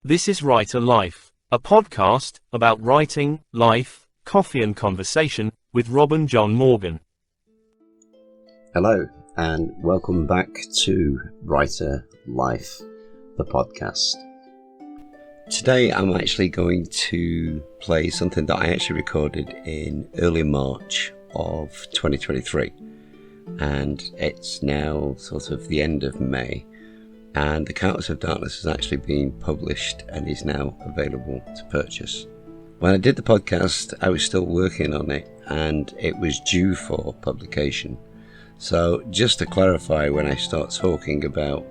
This is Writer Life, a podcast about writing, life, coffee and conversation with Rob and John Morgan. Hello, and welcome back to Writer Life, the podcast. Today I'm actually going to play something that I actually recorded in early March of 2023, and it's now sort of the end of May, and the Character of Darkness has actually been published and is now available to purchase. When I did the podcast, I was still working on it and it was due for publication. So just to clarify, when I start talking about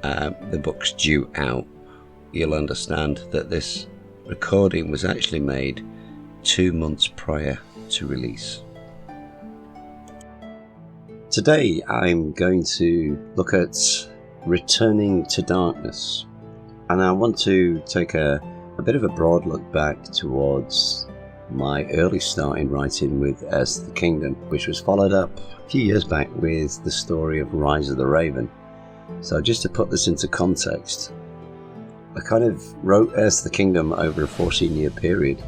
the book's due out, you'll understand that this recording was actually made 2 months prior to release. Today I'm going to look at returning to darkness, and I want to take a bit of a broad look back towards my early start in writing with Heirs of the Kingdom, which was followed up a few years back with the story of Rise of the Raven. So just to put this into context, I kind of wrote Heirs of the Kingdom over a 14-year period,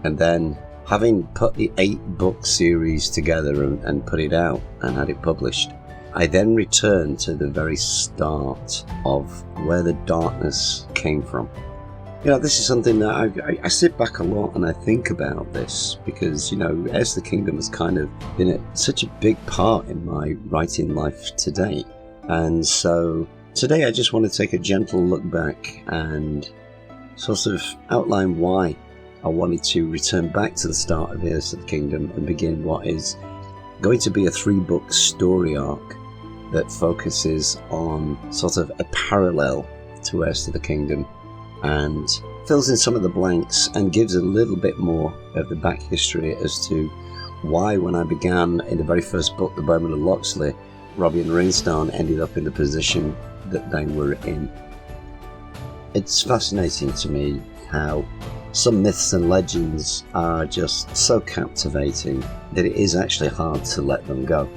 and then having put the 8-book series together and put it out and had it published, I then returned to the very start of where the darkness came from. You know, this is something that I sit back a lot and I think about this because, you know, Heirs of the Kingdom has kind of been such a big part in my writing life today. And so today I just want to take a gentle look back and sort of outline why I wanted to return back to the start of Heirs of the Kingdom and begin what is going to be a 3-book story arc that focuses on sort of a parallel to Heirs of the Kingdom and fills in some of the blanks and gives a little bit more of the back history as to why, when I began in the very first book, The Bowman of Locksley, Robbie and Rainstone ended up in the position that they were in. It's fascinating to me how some myths and legends are just so captivating that it is actually hard to let them go.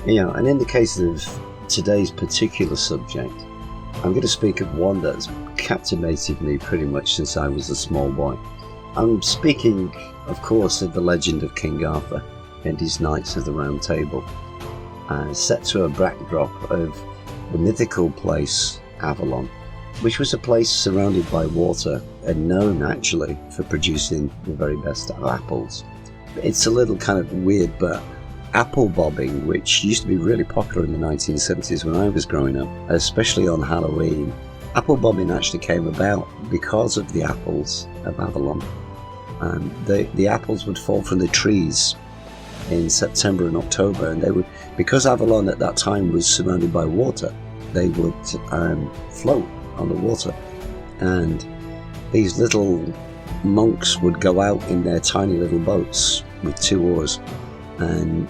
You know, and in the case of today's particular subject, I'm going to speak of one that's captivated me pretty much since I was a small boy. I'm speaking, of course, of the legend of King Arthur and his Knights of the Round Table, set to a backdrop of the mythical place Avalon, which was a place surrounded by water and known actually for producing the very best of apples. It's a little kind of weird, but apple bobbing, which used to be really popular in the 1970s when I was growing up, especially on Halloween, apple bobbing actually came about because of the apples of Avalon. The apples would fall from the trees in September and October, and they would, because Avalon at that time was surrounded by water, they would float on the water, and these little monks would go out in their tiny little boats with 2 oars, and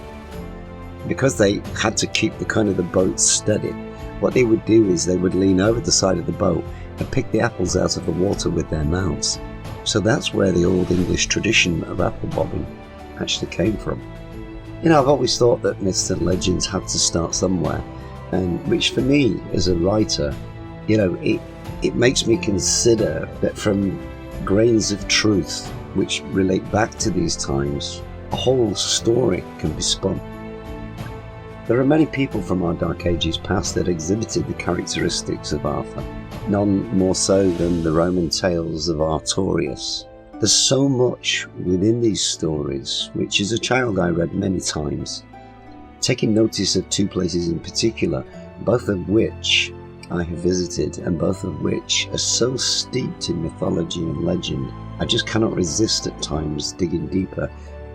because they had to keep the boat steady, what they would do is they would lean over the side of the boat and pick the apples out of the water with their mouths. So that's where the old English tradition of apple bobbing actually came from. You know, I've always thought that myths and legends have to start somewhere, and which for me as a writer, you know, it makes me consider that from grains of truth which relate back to these times, a whole story can be spun. There are many people from our Dark Ages past that exhibited the characteristics of Arthur, none more so than the Roman tales of Artorius. There's so much within these stories, which as a child I read many times, taking notice of 2 places in particular, both of which I have visited and both of which are so steeped in mythology and legend, I just cannot resist at times digging deeper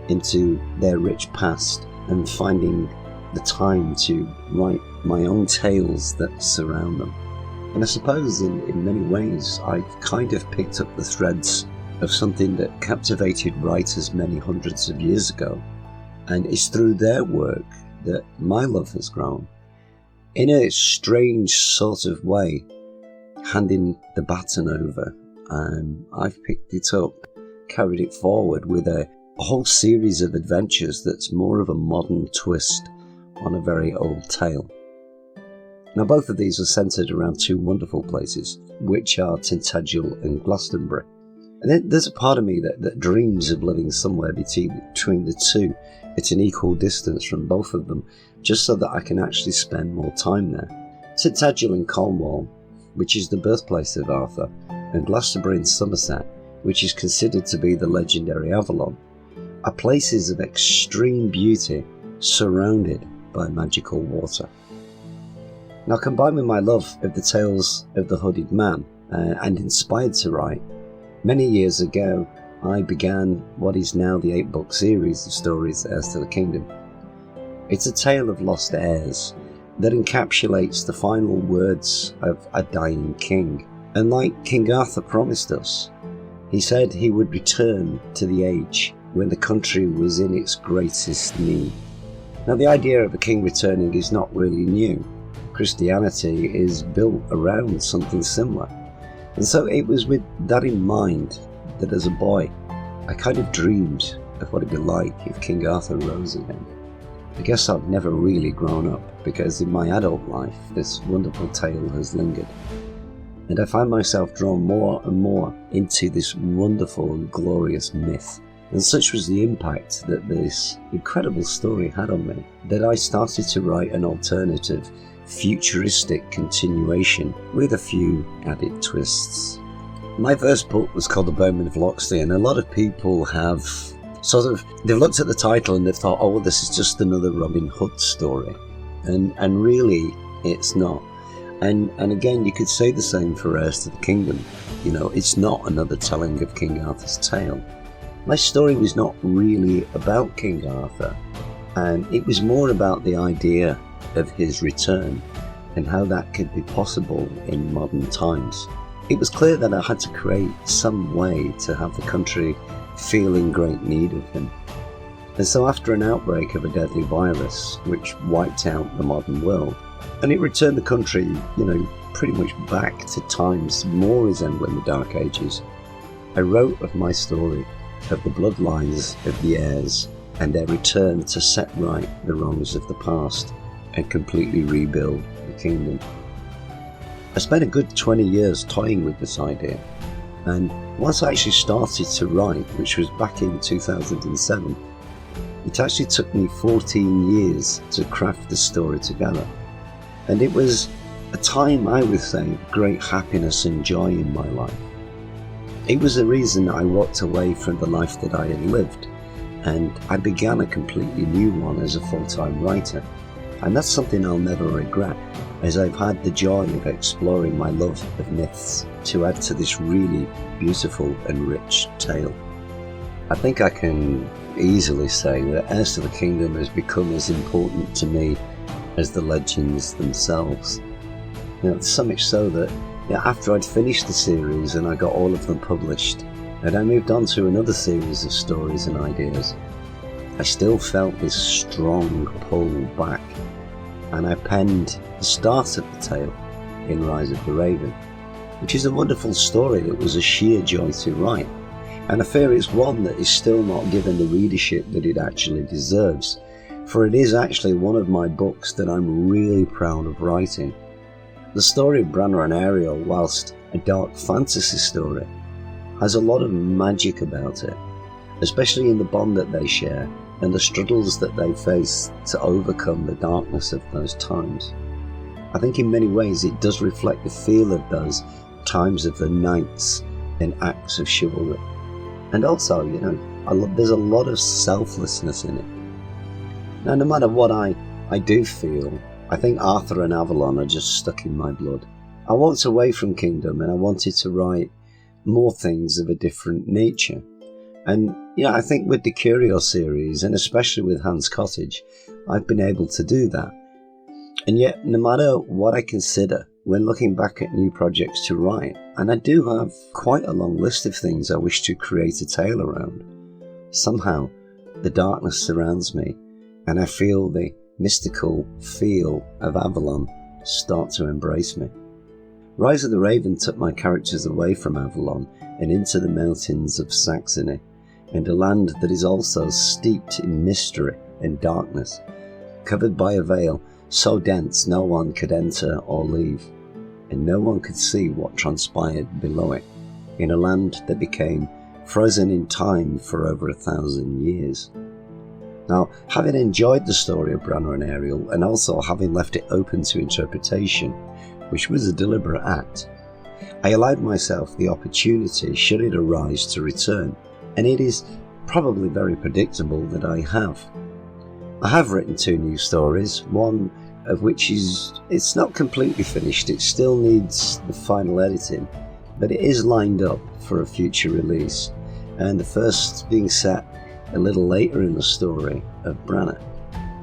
into their rich past and finding the time to write my own tales that surround them. And I suppose in many ways I've kind of picked up the threads of something that captivated writers many hundreds of years ago, and it's through their work that my love has grown. In a strange sort of way, handing the baton over, I've picked it up, carried it forward with a whole series of adventures that's more of a modern twist on a very old tale. Now both of these are centred around two wonderful places, which are Tintagel and Glastonbury. And then there's a part of me that dreams of living somewhere between the two at an equal distance from both of them, just so that I can actually spend more time there. Tintagel in Cornwall, which is the birthplace of Arthur, and Glastonbury in Somerset, which is considered to be the legendary Avalon, are places of extreme beauty surrounded by magical water. Now, combined with my love of the tales of the Hooded Man and inspired to write, many years ago I began what is now the 8-book series of stories Heirs to the Kingdom. It's a tale of lost heirs that encapsulates the final words of a dying king. And like King Arthur promised us, he said he would return to the age when the country was in its greatest need. Now, the idea of a king returning is not really new. Christianity is built around something similar. And so it was with that in mind that as a boy, I kind of dreamed of what it'd be like if King Arthur rose again. I guess I've never really grown up, because in my adult life, this wonderful tale has lingered. And I find myself drawn more and more into this wonderful and glorious myth. And such was the impact that this incredible story had on me, that I started to write an alternative, futuristic continuation with a few added twists. My first book was called The Bowman of Locksley, and a lot of people have they've looked at the title and they've thought, oh, well, this is just another Robin Hood story. And really, it's not. And again, you could say the same for Heirs to the Kingdom. You know, it's not another telling of King Arthur's tale. My story was not really about King Arthur, and it was more about the idea of his return and how that could be possible in modern times. It was clear that I had to create some way to have the country feel in great need of him. And so after an outbreak of a deadly virus which wiped out the modern world, and it returned the country, pretty much back to times more resembling the Dark Ages, I wrote of my story of the bloodlines of the heirs and their return to set right the wrongs of the past and completely rebuild the kingdom. I spent a good 20 years toying with this idea, and once I actually started to write, which was back in 2007, it actually took me 14 years to craft the story together. And it was a time, I would say, of great happiness and joy in my life. It was the reason I walked away from the life that I had lived, and I began a completely new one as a full-time writer. And that's something I'll never regret, as I've had the joy of exploring my love of myths to add to this really beautiful and rich tale. I think I can easily say that Heirs to the Kingdom has become as important to me as the legends themselves. So much so that after I'd finished the series and I got all of them published, and I moved on to another series of stories and ideas, I still felt this strong pull back, and I penned the start of the tale in Rise of the Raven, which is a wonderful story that was a sheer joy to write, and I fear it's one that is still not given the readership that it actually deserves, for it is actually one of my books that I'm really proud of writing. The story of Branna and Ariel, whilst a dark fantasy story, has a lot of magic about it, especially in the bond that they share and the struggles that they face to overcome the darkness of those times. I think in many ways it does reflect the feel of those times of the knights and acts of chivalry. And also, there's a lot of selflessness in it. Now, no matter what I do feel, I think Arthur and Avalon are just stuck in my blood. I walked away from Kingdom and I wanted to write more things of a different nature. And, I think with the Curio series, and especially with Hans Cottage, I've been able to do that. And yet, no matter what I consider when looking back at new projects to write, and I do have quite a long list of things I wish to create a tale around, somehow the darkness surrounds me, and I feel the mystical feel of Avalon start to embrace me. Rise of the Raven took my characters away from Avalon and into the mountains of Saxony, and a land that is also steeped in mystery and darkness, covered by a veil so dense no one could enter or leave, and no one could see what transpired below it, in a land that became frozen in time for over 1,000 years. Now, having enjoyed the story of Branna and Ariel, and also having left it open to interpretation, which was a deliberate act, I allowed myself the opportunity, should it arise, to return, and it is probably very predictable that I have. I have written 2 new stories, one of which it's not completely finished, it still needs the final editing, but it is lined up for a future release, and the first being set a little later in the story of Branna,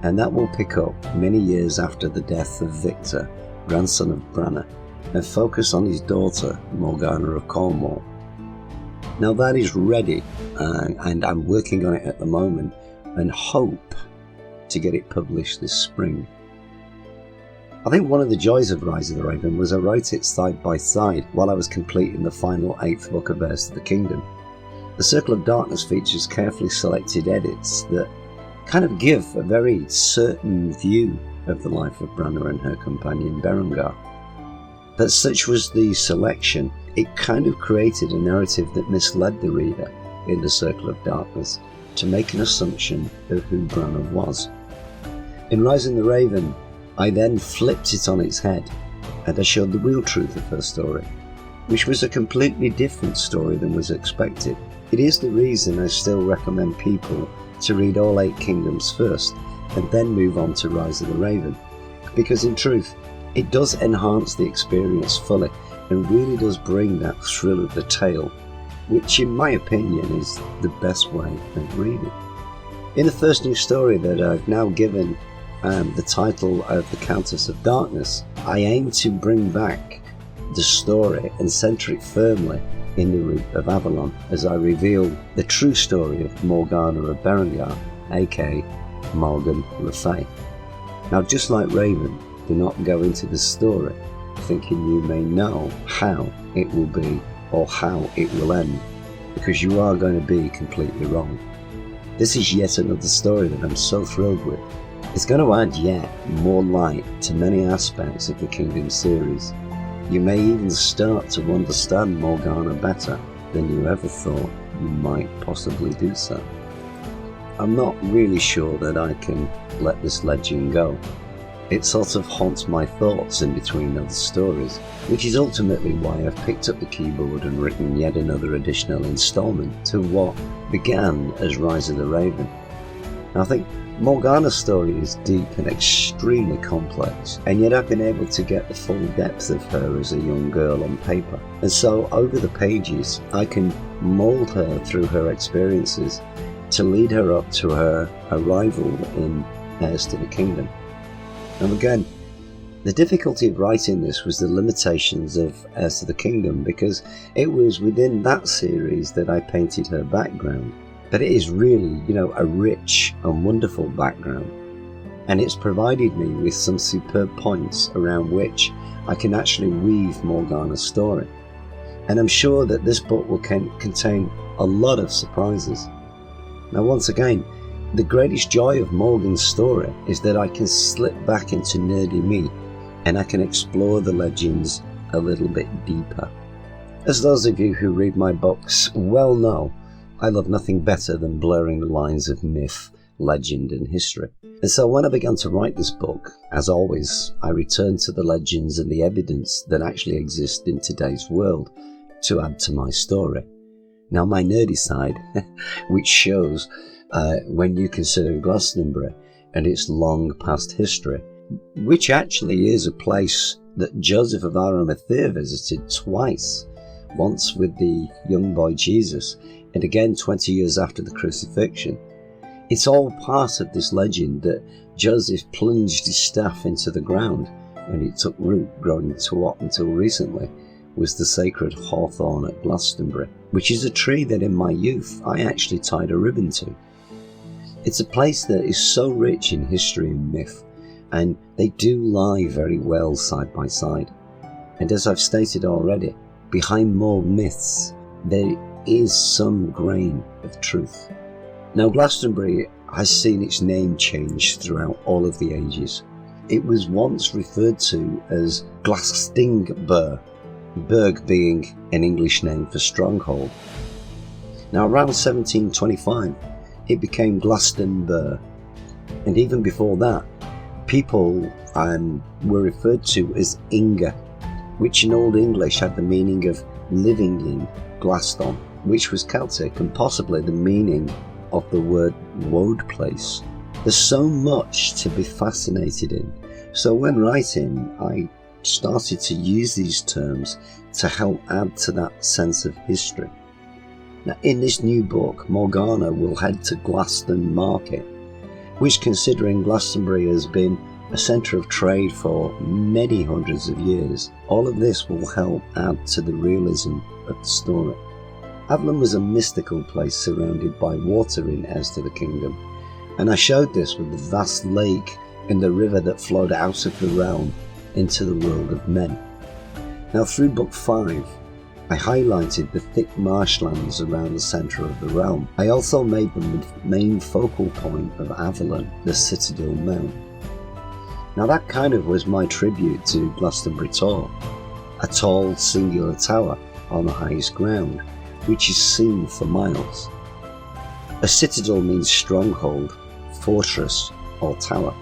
and that will pick up many years after the death of Victor, grandson of Branna, and focus on his daughter, Morgana of Cornwall. Now that is ready, and I'm working on it at the moment, and hope to get it published this spring. I think one of the joys of Rise of the Raven was I wrote it side by side while I was completing the final 8th book of Heirs to the Kingdom. The Circle of Darkness features carefully selected edits that kind of give a very certain view of the life of Branna and her companion Berengar. But such was the selection, it kind of created a narrative that misled the reader in the Circle of Darkness to make an assumption of who Branna was. In Rising the Raven, I then flipped it on its head, and I showed the real truth of her story, which was a completely different story than was expected. It is the reason I still recommend people to read all 8 Kingdoms first, and then move on to Rise of the Raven, because in truth, it does enhance the experience fully, and really does bring that thrill of the tale, which in my opinion is the best way of reading. In the first new story that I've now given the title of The Countess of Darkness, I aim to bring back the story and centre it firmly in the root of Avalon, as I reveal the true story of Morgana of Berengar, aka Morgan Le Fay. Now, just like Raven, do not go into the story thinking you may know how it will be or how it will end, because you are going to be completely wrong. This is yet another story that I'm so thrilled with. It's going to add yet more light to many aspects of the Kingdom series. You may even start to understand Morgana better than you ever thought you might possibly do so. I'm not really sure that I can let this legend go. It sort of haunts my thoughts in between other stories, which is ultimately why I've picked up the keyboard and written yet another additional installment to what began as Rise of the Raven. Now, I think Morgana's story is deep and extremely complex, and yet I've been able to get the full depth of her as a young girl on paper. And so over the pages, I can mould her through her experiences to lead her up to her arrival in Heirs to the Kingdom. And again, the difficulty of writing this was the limitations of Heirs to the Kingdom, because it was within that series that I painted her background. But it is really, a rich and wonderful background, and it's provided me with some superb points around which I can actually weave Morgana's story. And I'm sure that this book will contain a lot of surprises. Now, once again, the greatest joy of Morgan's story is that I can slip back into nerdy me, and I can explore the legends a little bit deeper. As those of you who read my books well know, I love nothing better than blurring the lines of myth, legend and history. And so when I began to write this book, as always, I returned to the legends and the evidence that actually exist in today's world to add to my story. Now, my nerdy side, which shows when you consider Glastonbury and its long past history, which actually is a place that Joseph of Arimathea visited twice, once with the young boy Jesus, and again 20 years after the crucifixion. It's all part of this legend that Joseph plunged his staff into the ground and it took root, growing to what until recently was the sacred hawthorn at Glastonbury, which is a tree that in my youth I actually tied a ribbon to. It's a place that is so rich in history and myth, and they do lie very well side by side. And as I've stated already, behind more myths there is some grain of truth. Now, Glastonbury has seen its name change throughout all of the ages, it was once referred to as Glastonbury, Berg being an English name for stronghold. Now around 1725 it became Glastonbury, and even before that people were referred to as Inga, which in Old English had the meaning of living in Glaston, which was Celtic and possibly the meaning of the word woad place. There's so much to be fascinated in, so when writing I started to use these terms to help add to that sense of history. Now in this new book, Morgana will head to Glaston Market, which, considering Glastonbury has been a centre of trade for many hundreds of years, all of this will help add to the realism of the story. Avalon was a mystical place surrounded by water in Heirs to the Kingdom, and I showed this with the vast lake and the river that flowed out of the realm into the world of men. Now through book 5, I highlighted the thick marshlands around the centre of the realm. I also made them the main focal point of Avalon, the Citadel Mount. Now that kind of was my tribute to Glastonbury Tor, a tall singular tower on the highest ground, which is seen for miles. A citadel means stronghold, fortress or tower.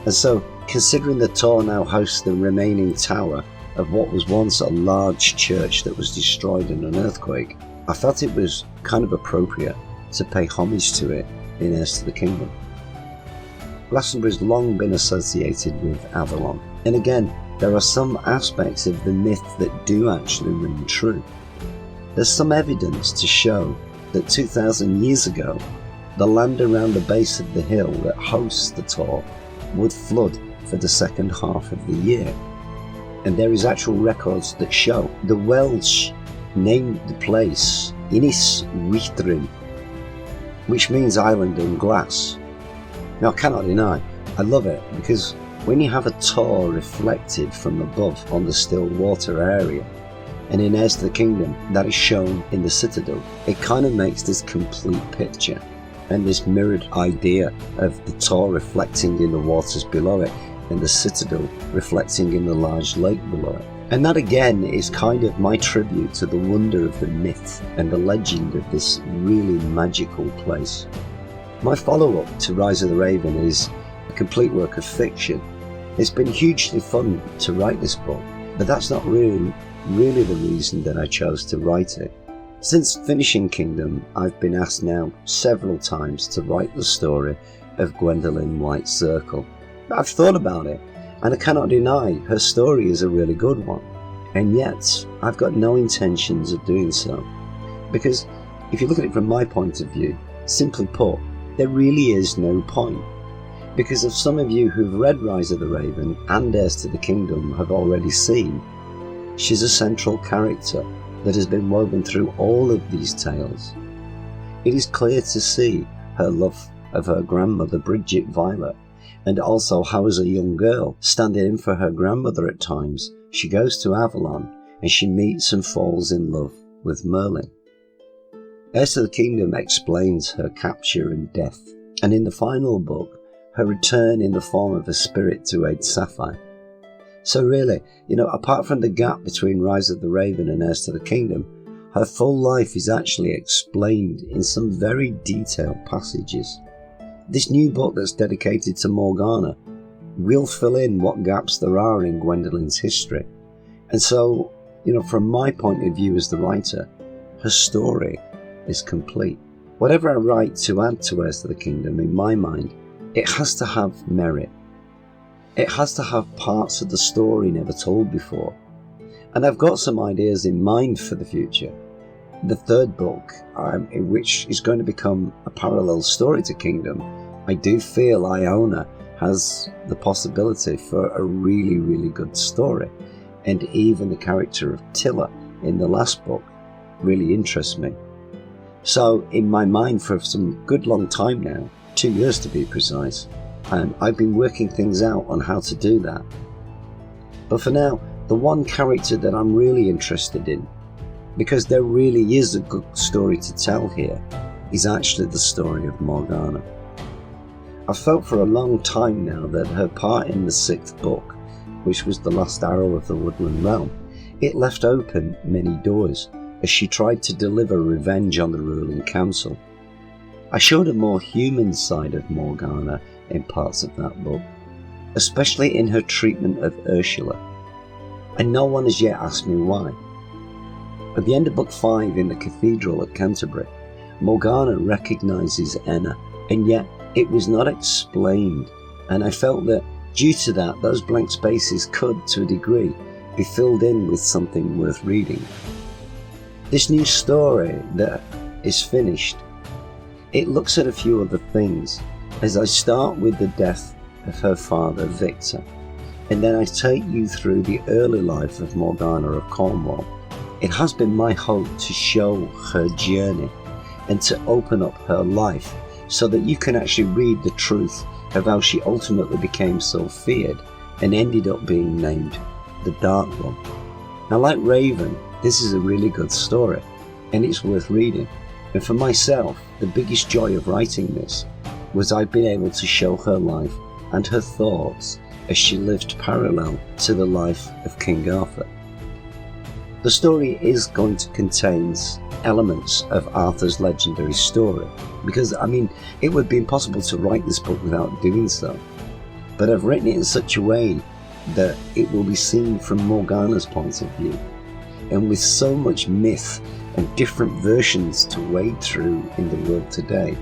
And so, considering the Tor now hosts the remaining tower of what was once a large church that was destroyed in an earthquake, I felt it was kind of appropriate to pay homage to it in Heirs to the Kingdom. Glastonbury's long been associated with Avalon, and again, there are some aspects of the myth that do actually ring true. There's some evidence to show that 2,000 years ago, the land around the base of the hill that hosts the Tor would flood for the second half of the year. And there is actual records that show the Welsh named the place Ynys Wythrin, which means island in glass. Now I cannot deny, I love it, because when you have a Tor reflected from above on the still water area, and in Heirs to the Kingdom that is shown in the Citadel, it kind of makes this complete picture, and this mirrored idea of the Tor reflecting in the waters below it, and the Citadel reflecting in the large lake below it. And that again is kind of my tribute to the wonder of the myth and the legend of this really magical place. My follow-up to Rise of the Raven is a complete work of fiction. It's been hugely fun to write this book, but that's not really the reason that I chose to write it. Since finishing Kingdom, I've been asked now several times to write the story of Gwendolyn White Circle. I've thought about it, and I cannot deny her story is a really good one, and yet I've got no intentions of doing so, because if you look at it from my point of view, simply put, there really is no point, because as some of you who've read Rise of the Raven and Heirs to the Kingdom have already seen, she's a central character that has been woven through all of these tales. It is clear to see her love of her grandmother Bridget Violet, and also how as a young girl, standing in for her grandmother at times, she goes to Avalon and she meets and falls in love with Merlin. Heirs to the Kingdom explains her capture and death, and in the final book, her return in the form of a spirit to aid Sapphire. So really, apart from the gap between Rise of the Raven and Heirs to the Kingdom, her full life is actually explained in some very detailed passages. This new book that's dedicated to Morgana will fill in what gaps there are in Gwendolyn's history. And so, from my point of view as the writer, her story is complete. Whatever I write to add to Heirs to the Kingdom, in my mind, it has to have merit. It has to have parts of the story never told before. And I've got some ideas in mind for the future. The third book, which is going to become a parallel story to Kingdom, I do feel Iona has the possibility for a really, really good story. And even the character of Tilla in the last book really interests me. So in my mind for some good long time now, 2 years to be precise, I've been working things out on how to do that. But for now, the one character that I'm really interested in, because there really is a good story to tell here, is actually the story of Morgana. I've felt for a long time now that her part in the 6th book, which was the last arrow of the Woodland Realm, it left open many doors as she tried to deliver revenge on the ruling council. I showed a more human side of Morgana in parts of that book, especially in her treatment of Ursula, and no one has yet asked me why. At the end of Book 5 in the Cathedral at Canterbury, Morgana recognises Enna, and yet it was not explained, and I felt that due to that, those blank spaces could, to a degree, be filled in with something worth reading. This new story that is finished, it looks at a few other things, as I start with the death of her father, Victor, and then I take you through the early life of Morgana of Cornwall. It has been my hope to show her journey and to open up her life so that you can actually read the truth of how she ultimately became so feared and ended up being named the Dark One. Now, like Raven, this is a really good story and it's worth reading. And for myself, the biggest joy of writing this was I've been able to show her life and her thoughts as she lived parallel to the life of King Arthur. The story is going to contain elements of Arthur's legendary story, because it would be impossible to write this book without doing so. But I've written it in such a way that it will be seen from Morgana's point of view, and with so much myth and different versions to wade through in the world today,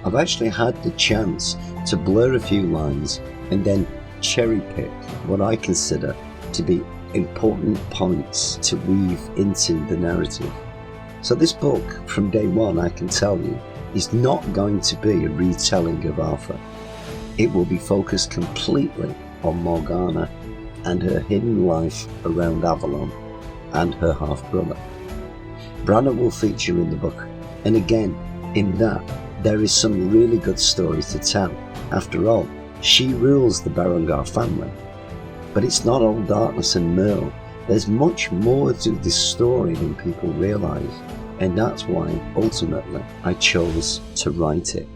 I've actually had the chance to blur a few lines and then cherry pick what I consider to be important points to weave into the narrative. So this book, from day one, I can tell you, is not going to be a retelling of Arthur. It will be focused completely on Morgana and her hidden life around Avalon and her half-brother. Branna will feature in the book, and again, in that, there is some really good stories to tell. After all, she rules the Berengar family. But it's not all darkness and Merle. There's much more to this story than people realise, and that's why, ultimately, I chose to write it.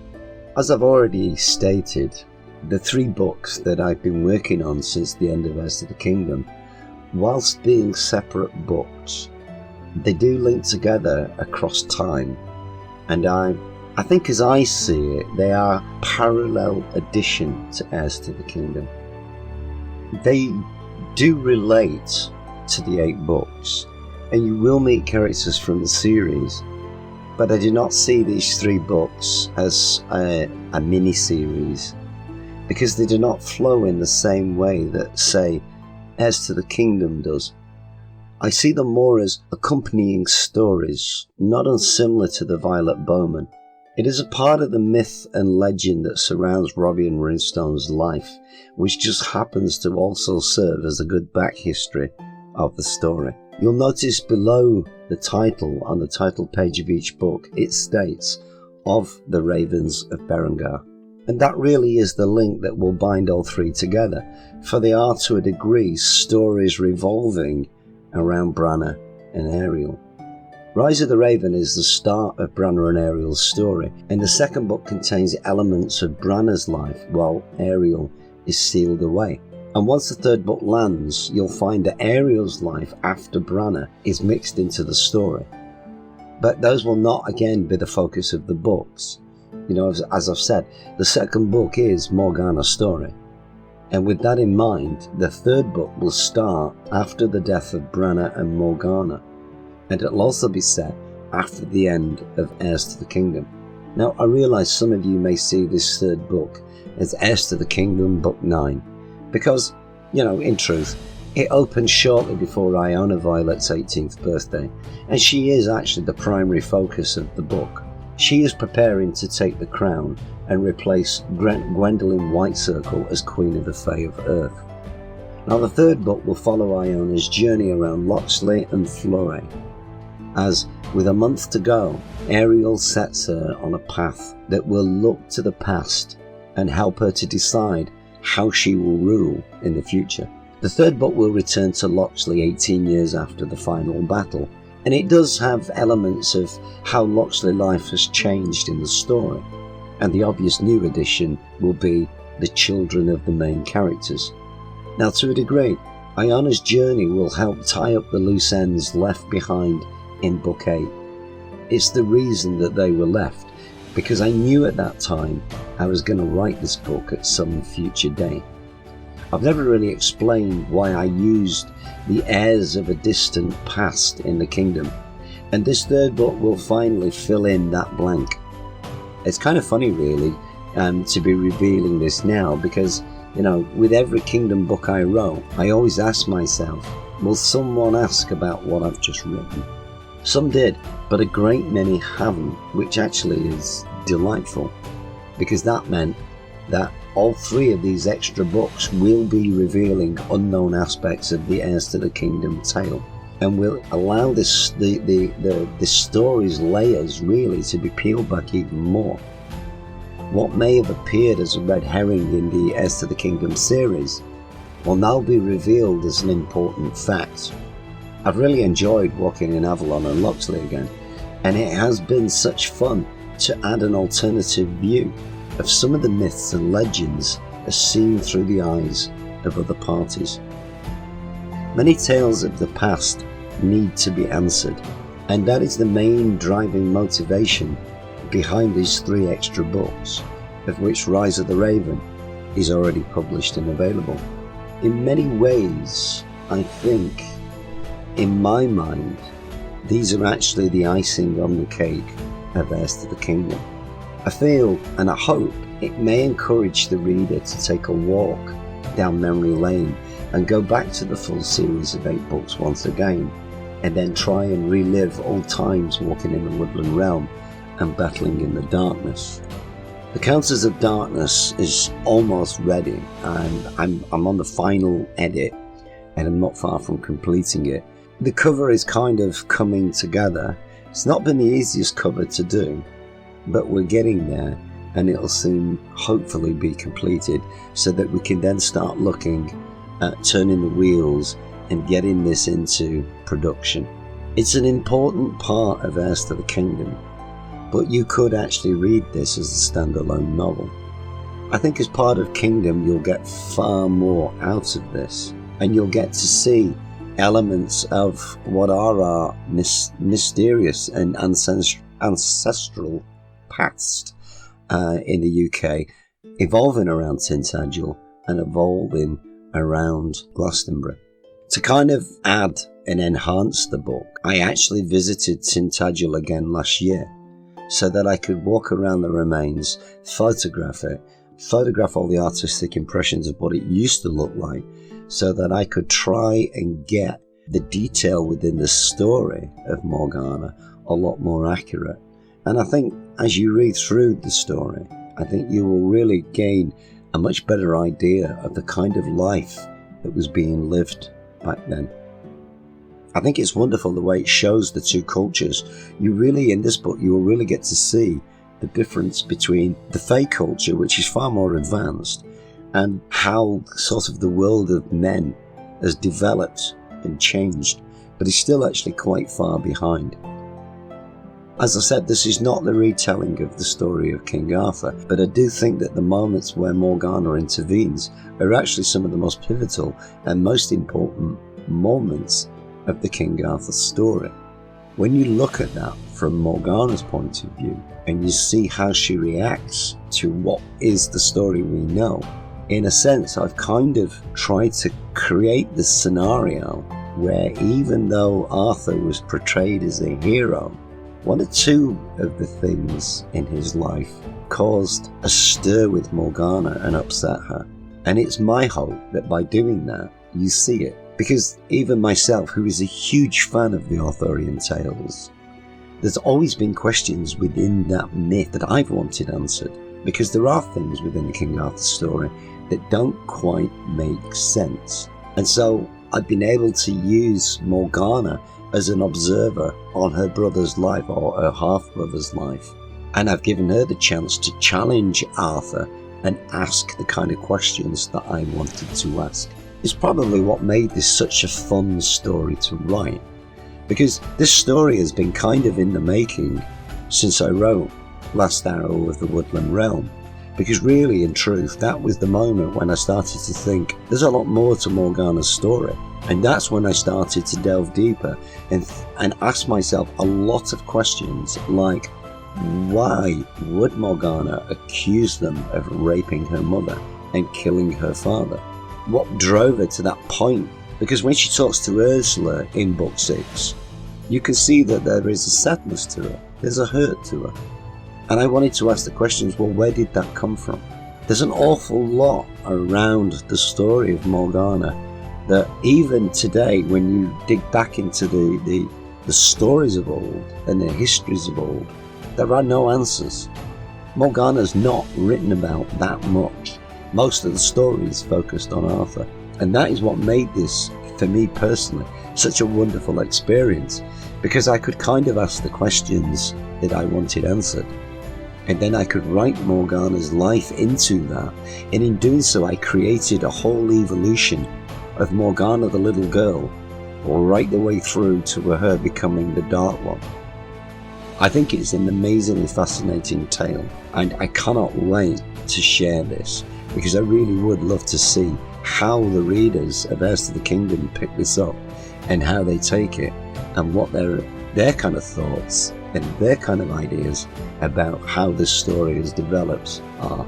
As I've already stated, the 3 books that I've been working on since the end of Heirs to the Kingdom, whilst being separate books, they do link together across time, and I think as I see it, they are a parallel addition to Heirs to the Kingdom. They do relate to the 8 books, and you will meet characters from the series, but I do not see these 3 books as a mini-series, because they do not flow in the same way that, say, Heirs to the Kingdom does. I see them more as accompanying stories, not unsimilar to the Violet Bowman. It is a part of the myth and legend that surrounds Robbie and Runstone's life, which just happens to also serve as a good back history of the story. You'll notice below the title, on the title page of each book, it states, "Of the Ravens of Berengar." And that really is the link that will bind all 3 together, for they are to a degree stories revolving around Branna and Ariel. Rise of the Raven is the start of Branna and Ariel's story, and the 2nd book contains elements of Branna's life while Ariel is sealed away. And once the 3rd book lands, you'll find that Ariel's life after Branna is mixed into the story. But those will not again be the focus of the books. As I've said, the 2nd book is Morgana's story. And with that in mind, the 3rd book will start after the death of Branna and Morgana, and it'll also be set after the end of Heirs to the Kingdom. Now, I realise some of you may see this 3rd book as Heirs to the Kingdom Book 9, because, in truth, it opens shortly before Iona Violet's 18th birthday, and she is actually the primary focus of the book. She is preparing to take the crown and replace Gwendolyn Whitecircle as Queen of the Fae of Earth. Now, the 3rd book will follow Iona's journey around Locksley and Florey, as, with a month to go, Ariel sets her on a path that will look to the past and help her to decide how she will rule in the future. The 3rd book will return to Locksley 18 years after the final battle, and it does have elements of how Locksley life has changed in the story. and the obvious new addition will be the children of the main characters. Now, to a degree, Ayana's journey will help tie up the loose ends left behind in Book 8. It's the reason that they were left, because I knew at that time I was going to write this book at some future day. I've never really explained why I used the heirs of a distant past in the kingdom, and this third book will finally fill in that blank. It's kind of funny really to be revealing this now, because with every kingdom book I wrote, I always ask myself, will someone ask about what I've just written? Some did, but a great many haven't, which actually is delightful, because that meant that all 3 of these extra books will be revealing unknown aspects of the Heirs to the Kingdom tale, and will allow the story's layers really to be peeled back even more. What may have appeared as a red herring in the Heirs to the Kingdom series will now be revealed as an important fact. I've really enjoyed walking in Avalon and Loxley again, and it has been such fun to add an alternative view of some of the myths and legends as seen through the eyes of other parties. Many tales of the past need to be answered, and that is the main driving motivation behind these 3 extra books, of which Rise of the Raven is already published and available. In many ways, I think, in my mind, these are actually the icing on the cake of Heirs to the Kingdom. I feel and I hope it may encourage the reader to take a walk down memory lane and go back to the full series of 8 books once again, and then try and relive old times walking in the woodland realm and battling in the darkness. The Counters of Darkness is almost ready, and I'm on the final edit, and I'm not far from completing it. The cover is kind of coming together. It's not been the easiest cover to do, but we're getting there, and it'll soon hopefully be completed, so that we can then start looking at turning the wheels and getting this into production. It's an important part of Heirs to the Kingdom, but you could actually read this as a standalone novel. I think as part of Kingdom you'll get far more out of this, and you'll get to see elements of what are our mysterious and ancestral past in the UK, evolving around Tintagel and evolving around Glastonbury. To kind of add and enhance the book, I actually visited Tintagel again last year, so that I could walk around the remains, photograph all the artistic impressions of what it used to look like, so that I could try and get the detail within the story of Morgana a lot more accurate. And I think as you read through the story, I think you will really gain a much better idea of the kind of life that was being lived back then. I think it's wonderful the way it shows the 2 cultures. In this book, you will really get to see the difference between the Fae culture, which is far more advanced, and how sort of the world of men has developed and changed, but is still actually quite far behind. As I said, this is not the retelling of the story of King Arthur, but I do think that the moments where Morgana intervenes are actually some of the most pivotal and most important moments of the King Arthur story. When you look at that from Morgana's point of view, and you see how she reacts to what is the story we know, in a sense I've kind of tried to create this scenario where, even though Arthur was portrayed as a hero, 1 or 2 of the things in his life caused a stir with Morgana and upset her. And it's my hope that by doing that, you see it. Because even myself, who is a huge fan of the Arthurian tales, there's always been questions within that myth that I've wanted answered. Because there are things within the King Arthur story that don't quite make sense. And so I've been able to use Morgana as an observer on her brother's life, or her half-brother's life. And I've given her the chance to challenge Arthur and ask the kind of questions that I wanted to ask. It's probably what made this such a fun story to write, because this story has been kind of in the making since I wrote last arrow of the woodland realm. Because really, in truth, that was the moment when I started to think there's a lot more to Morgana's story. And that's when I started to delve deeper and ask myself a lot of questions like, why would Morgana accuse them of raping her mother and killing her father? What drove her to that point? Because when she talks to Ursula in book 6, you can see that there is a sadness to her, there's a hurt to her. And I wanted to ask the questions, well, where did that come from? There's an awful lot around the story of Morgana that even today, when you dig back into the stories of old and the histories of old, there are no answers. Morgana's not written about that much. Most of the stories focused on Arthur. And that is what made this, for me personally, such a wonderful experience. Because I could kind of ask the questions that I wanted answered. And then I could write Morgana's life into that. And in doing so, I created a whole evolution of Morgana the little girl, right the way through to her becoming the Dark One. I think it's an amazingly fascinating tale, and I cannot wait to share this, because I really would love to see how the readers of Heirs to the Kingdom pick this up, and how they take it, and what their kind of thoughts and their kind of ideas about how this story has developed are.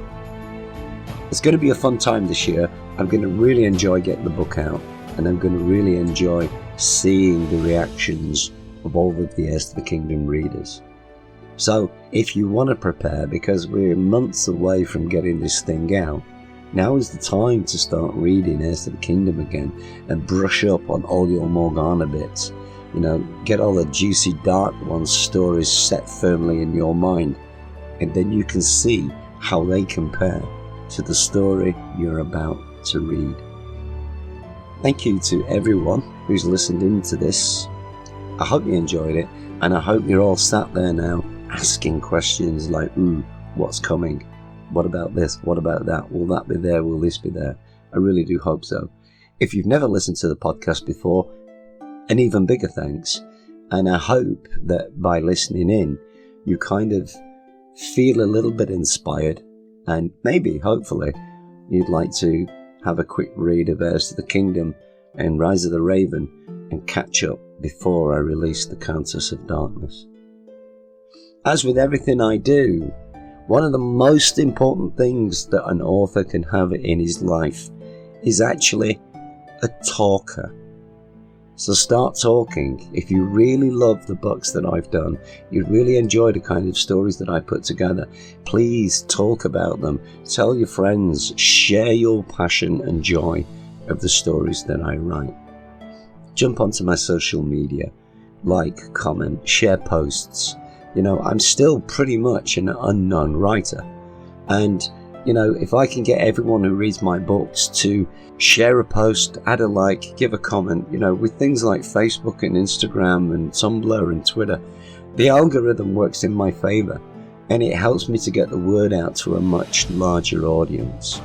It's going to be a fun time this year. I'm going to really enjoy getting the book out, and I'm going to really enjoy seeing the reactions of all of the Heirs to the Kingdom readers. So if you want to prepare, because we're months away from getting this thing out, now is the time to start reading Heirs to the Kingdom again and brush up on all your Morgana bits. You know, get all the juicy Dark One stories set firmly in your mind, and then you can see how they compare to the story you're about to read. Thank you to everyone who's listened into this. I hope you enjoyed it, and I hope you're all sat there now asking questions like, what's coming? What about this? What about that? Will that be there? Will this be there? I really do hope so. If you've never listened to the podcast before, an even bigger thanks. And I hope that by listening in, you kind of feel a little bit inspired, and maybe, hopefully, you'd like to have a quick read of Heirs to the Kingdom and Rise of the Raven and catch up before I release the Countess of Darkness. As with everything I do, one of the most important things that an author can have in his life is actually a talker. So start talking. If you really love the books that I've done, you really enjoy the kind of stories that I put together, please talk about them. Tell your friends, share your passion and joy of the stories that I write. Jump onto my social media, like, comment, share posts. You know, I'm still pretty much an unknown writer. And, you know, if I can get everyone who reads my books to share a post, add a like, give a comment, you know, with things like Facebook and Instagram and Tumblr and Twitter, the algorithm works in my favor, and it helps me to get the word out to a much larger audience.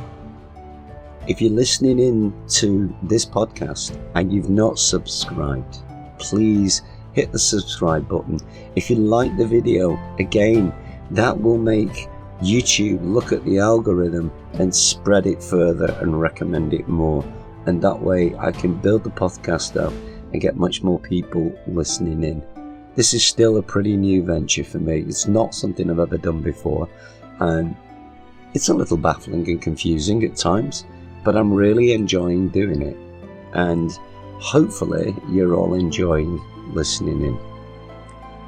If you're listening in to this podcast and you've not subscribed, please hit the subscribe button. If you like the video, again, that will make YouTube look at the algorithm and spread it further and recommend it more. And that way I can build the podcast up and get much more people listening in. This is still a pretty new venture for me. It's not something I've ever done before. And it's a little baffling and confusing at times, but I'm really enjoying doing it. And hopefully you're all enjoying listening in.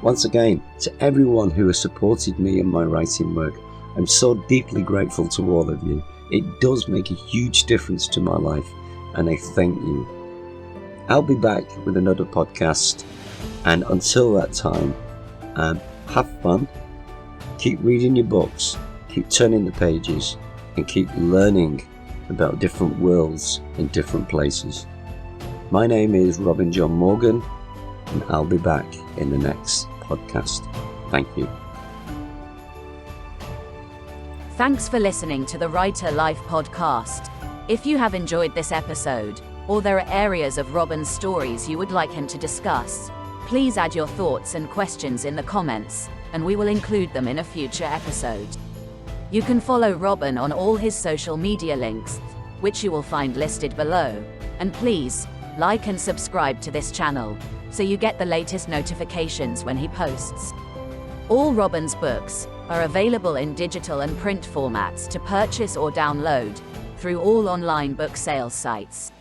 Once again, to everyone who has supported me in my writing work, I'm so deeply grateful to all of you. It does make a huge difference to my life, and I thank you. I'll be back with another podcast, and until that time, have fun, keep reading your books, keep turning the pages, and keep learning about different worlds and different places. My name is Robin John Morgan, and I'll be back in the next podcast. Thank you. Thanks for listening to the Writer Life podcast. If you have enjoyed this episode, or there are areas of Robin's stories you would like him to discuss, please add your thoughts and questions in the comments, and we will include them in a future episode. You can follow Robin on all his social media links, which you will find listed below. And please, like and subscribe to this channel, so you get the latest notifications when he posts. All Robin's books are available in digital and print formats to purchase or download through all online book sales sites.